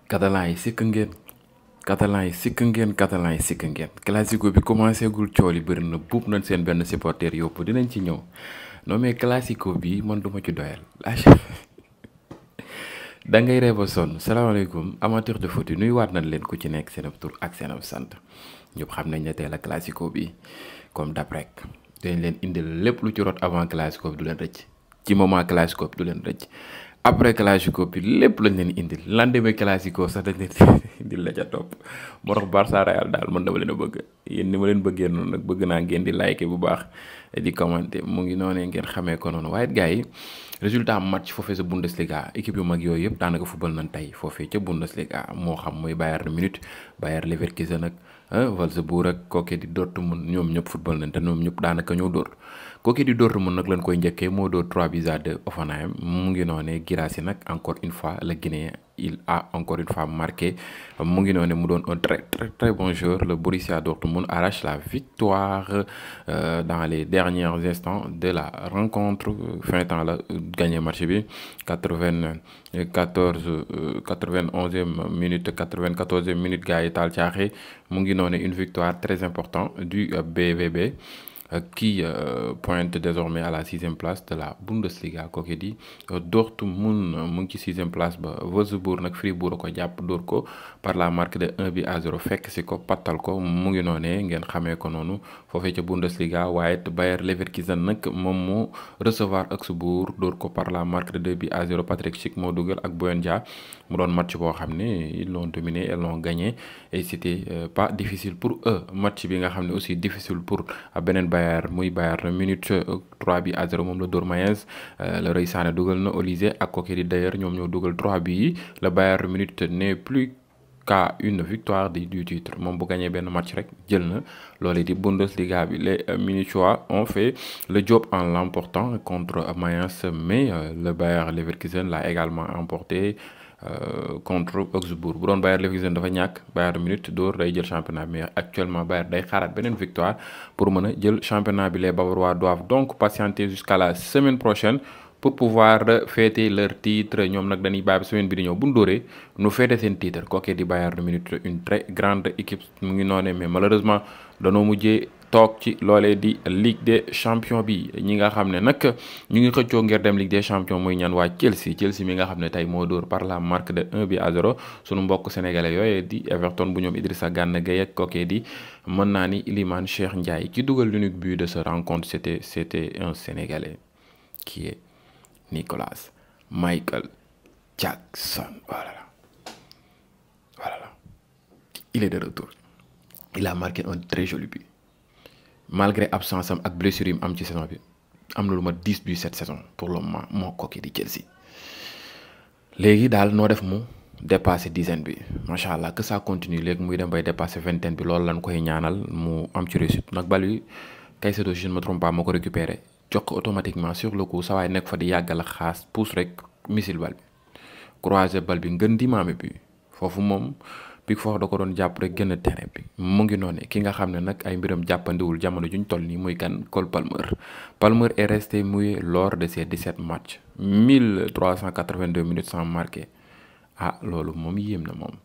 Catalan yi sikk ngeen Catalan yi sikk ngeen classico bi commencé gul cool yi bëri na buub nañ seen benn supporter yóbbu dinañ ci ñëw non mais classico bi man duma ci doyal da ngay reeba sonn salaamaaleykum amateur de foot yi nuy waat nañ leen ku ci nekk seen tur ak seen sant ñëpp xam nañ ne tey la classico bi comme d'hab rek dañ leen indil lépp lu ci rot avant classico bi du leen rëcc ci moment classico bi du leen rëcc après classico bi lépp lañ leen indil lendemain classico sax dañ leen indil la ca topp moo tax Barça Real daal man dama leen a bëgg yéen ni ma leen bëggee noonu nag bëgg naa ngeen di like bu baax di commenter mu ngi noonee ngeen xamee ko noonu waaye gars yi résultat match foofee sa Bundesliga équipe yu mag yooyu yëpp daanaka football nañ tey foofee ca Bundesliga moo xam muy Bayern Munich Bayer Leverkusen ak Wolfsburg ak kooke di Dortmund ñoom ñëpp football nañ te ñoom ñëpp daanaka ñoo dóor kooke di Dortmund nag lañ koy njëkkee moo dóor 3-2 Hoffenheim mu ngi noonee Guirassy nag encore une fois le Guinéen il a encore une fois marqué mu ngi noonee mu doon un très bon joueur le Borussia Dortmund arrache la victoire dans les derniers instants de la rencontre fin temps la gagné match bi 91e minute 94e minute gars yi taal caaxi mu ngi noonee une victoire très importante du BVB qui pointe désormais à la 6e place de la Bundesliga kooku di Dortmund mu ngi ci 6e place ba Wolfsburg nag Fribourg a ko jàpp dóor ko par la marque de 1-0 fekk si ko pattal ko mu ngi noonee ngeen xamee ko noonu foofee ca Bundesliga waaye Bayer Leverkusen nag moom moo recevoir Augsbourg dóor ko par la marque de 2-0 Patrick Schick moo dugal ak Boyan Dia mu doon match boo xam ne ils l'ont dominé et l'ont gagné et c'était pas difficile pour eux match bi nga xam ne aussi difficile pour beneen Bayern muy Bayern Munich 3-0 moom la dóor Mayence Leroy Sané dugal na Olise ak kooku di d'ailleurs ñoom ñoo dugal 3 bi yi le Bayern Munich n'est plus qu'à une victoire du titre moom bu gagné benn match rek jël na loolu di Bundesliga bi les Munichois ont fait le job en l'emportant contre Mayence mais le Bayer Leverkusen l'a également emporté contre Augsbourg bu doon Bayer Leverkusen dafa ñàkk Bayern Munich door day jël championnat bi mais actuellement Bayern day xaaraat beneen victoire pour mën a jël championnat bi les Bavarois doivent donc patienter jusqu'à la semaine prochaine pour pouvoir fêter leur titre ñoom nag dañuy bàyyi ba semaine bi di ñëw bu ñu dóoree nu fêter seen titre kookee di Bayern Munich une très grande équipe mu ngi noonee mais malheureusement danoo mujjee toog ci loolee di Ligue des champions bi ñi nga xam ne nag ñu ngi xëccoo ngir dem Ligue des champions muy ñaan waa Chelsea mi nga xam ne tey moo dóor par la marque de 1-0 sunu mbokk sénégalais yooyu di Everton bu ñoom Idrissa Gana Gueye ak kookee di mën naa ni Iliman Cheikh Ndiaye ki dugal l'unique but de ce rencontre c'était un sénégalais qui est Nicolas Michael Jackson voilà il est de retour il a marqué un très joli but malgré absence am ak blessure yi mu am ci saison bi am na lu ma 10 buts cette saison pour le moment moo kooki di Chelsea léegi daal noo def mu dépassé dizaine bi macha allah que ça continue léegi muy dem bay dépassé vingtaine bi loolu lañ koy ñaanal mu am ci réussite nag bal bi Caicedo je ne me trompe pas moo ko récupéré jox ko automatiquement sur le coup sa waay nekk fa di yàggal ak xaas pousse rek missile bal bi croisé bal bi ngën di maame bi foofu moom Pickford da ko doon jàpp rek gën a terrain bi mu ngi noonu ki nga xam ne nag ay mbiram jàppandiwul jamono juñ toll nii muy kan Cole Palmer est resté muet lors de ses 17 matchs 1382 minutes sans marquer loolu moom yéem na moom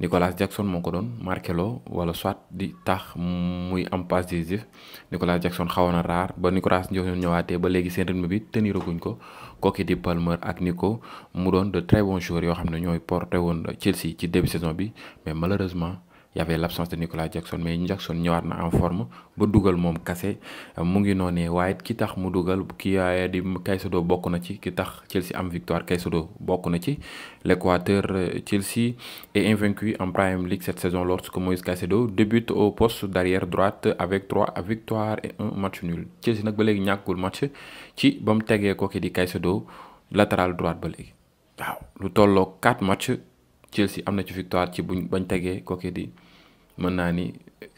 Nicolas Jackson moo ko doon marqué loo wala soit di tax muy am passe décisive Nicolas Jackson xawoon na raar ba Nicolas Jackson ñëwaatee ba léegi seen rythme bi teniraguñ ko kooki di Palmer ak Nico mu doon de très bons joueurs yoo xam ne ñooy porté woon Chelsea ci début saison bi mais malheureusement y avait l'absence de Nicolas Jackson mais Jackson ñëwaat na en forme ba dugal moom kase mu ngi noonee waaye ki tax mu dugal ki di Caicedo bokk na ci ki tax Chelsea am victoire Caicedo bokk na ci l'Équateur Chelsea est invaincu en Premier League cette saison lorsque Moïse Caicedo débute au poste d'arrière droite avec 3 victoires et 1 match nul Chelsea nag ba léegi ñàkkul match ci ba mu tegee kooki di Caicedo latéral droite ba léegi waaw lu tolloo 4 match Chelsea am na ci victoire ci bañ tegee kooki di mën naa ni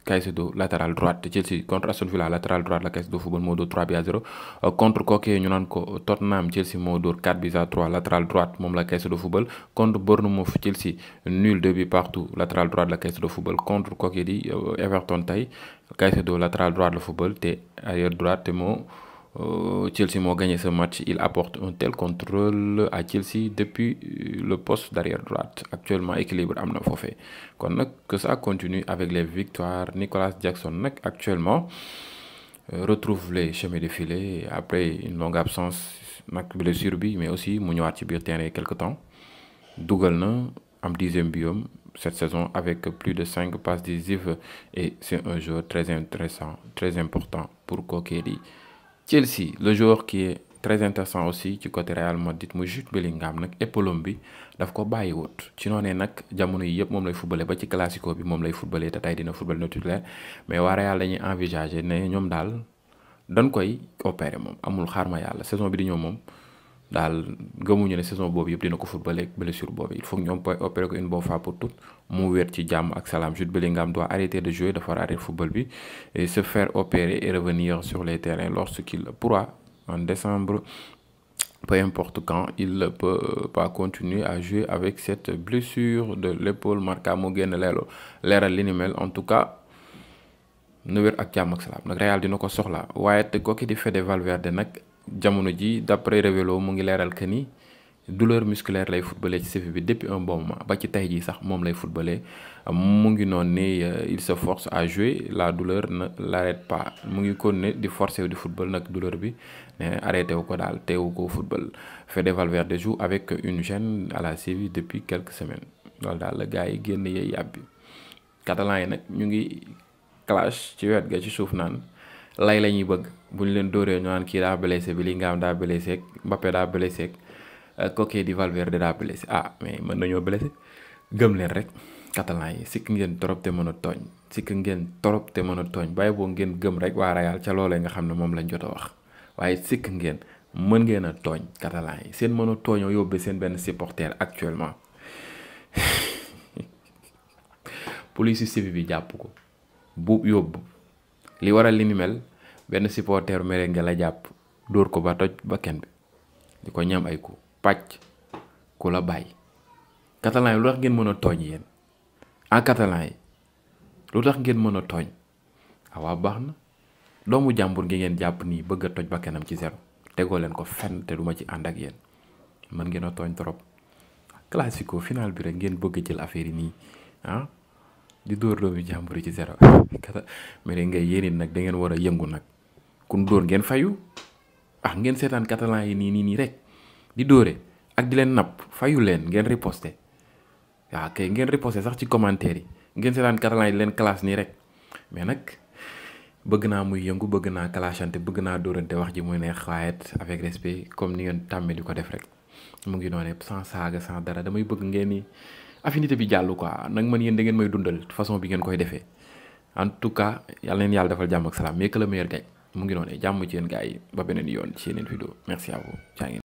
Caicedo latéral droite te Chelsea contre Aston Villa latéral droite la Caicedo football moo dóor 3-0 contre kookee ñu naan ko Tottenham Chelsea moo dóor 4-3 latéral droite moom la Caicedo football contre Bournemouth Chelsea nul 2 partout latéral droite la Caicedo football contre kookee di Everton tey Caicedo latéral droite la football te arrière droite te moo Chelsea moo gagné ce match. Il apporte un tel contrôle à Chelsea depuis le poste d'arrière droite. Actuellement équilibre am na foofee kon nag que ça continue avec les victoires. Nicolas Jackson nag actuellement retrouve les chemins de filet après une longue absence nag blessure bi, mais aussi mu ñëwaat ci biir terrain quelque temps dugal na am 10e biom cette saison avec plus de 5 passes décisives et c'est un joueur très intéressant, très important pour kookee di Chelsea. Le joueur qui est très intéressant aussi ci côté Real Madrid mu Jude Bellingham nag épaulom bi daf ko bàyyi wut ci noonee nag jamono yi yëpp moom lay footballé ba ci classico bi moom lay footballé te tey dina football na titulaire, mais waa Real dañuy envisager ne ñoom daal dañ koy opérer moom amul xaar ma yàlla saison bi di ñëw moom daal gëmuñu ne saison boobu yëpp dina ko footballé ak blessure boobu. Il faut que ñoom opérer ko une bonne fois pour toutes mu wér ci jàmm ak salaam. Jude Bellingham doit arrêter de jouer, dafa war a arrêter football bi et se faire opérer et revenir sur les terrains lorsqu'il pourra en décembre. Peu importe quand, il ne peut pas continuer à jouer avec cette blessure de l'épaule. Marca moo génn leeral li ni mel. En tout cas nu wér ak jàmm ak salaam nag Real dina ko soxla. waaye te kooki di Fede Valverde nag jamono ji d'après Révélo mu ngi leeral que ni douleur musculaire lay footballé ci Séville bi depuis un bon moment ba ci tey jii sax moom lay footballé. mu ngi noonu ni il se force à jouer, la douleur ne l'arrête pas. mu ngi continuer di forcer di football nag douleur bi ne arrêté wu ko daal teewu ko football. Fede Valverde joue avec une gêne à la Séville depuis quelques semaines. loolu daal la gars yi génn yee yàbbi. Catalan yi nag ñu ngi clash ci wet ga ci suuf naan lay la ñuy bëgg bu ñu leen dóoree ñu naan kii daa blessé bi Bellingham daa blessé ak Mbappé daa blessé ak kooku di Valverde daa blessé. Mais mën nañoo blessé gëm leen rek Catalan yi sikk ngeen torop te mën a tooñ sikk ngeen torop te mën a tooñ bàyyi boo ngeen gëm rek waa Real ca loolee nga xam ne moom lañ jot a wax. waaye sikk ngeen mën ngeen a tooñ Catalan yi seen mën a tooñoo yóbbee seen benn supporter actuellement police Séville bi jàpp ko buub yóbbu li waral li ni mel benn supporter merengue la jàpp dóor ko ba toj ba kenn bi di ko ñam ay ku pàcc ku la bàyyi. Catalan yi lu tax ngeen mën a tooñ yéen Catalan yi lu tax ngeen mën a tooñ waa baax na doomu jàmbur gi ngeen jàpp nii bëgg a toj ba kenam ci zéro tegoo leen ko fenn te duma ci ànd ak yéen mën ngeen a tooñ trop. classico final bi rek ngeen bëgg a jël affaire yi nii di dóor doomu jàmbur yi ci zéro mais de ngay yéen nag da ngeen war a yëngu nag kun dóor ngeen fayu ngeen seetaan Catalan yi nii rek di dóore ak di leen napp fayu leen ngeen riposté kay ngeen riposté sax ci commentaire yi ngeen seetaan Catalan yi di leen classe nii rek. mais nag bëgg naa muy yëngu bëgg naa clashante bëgg naa dóorante wax ji muy neex waaye avec respect comme ni ngeen tàmmee di ko def rek mu ngi noonu sans saaga sans dara damay bëgg ngeen ni affinité bi jàll quoi nag man yéen da ngeen may dundal façon bi ngeen koy defee. en tout cas yàlla neen yàlla defal jàmm ak salaam mais que le meilleur gagne mu ngi noonu jàmm ci yéen gars yi ba beneen yoon ci yeneen vidéo merci à vous.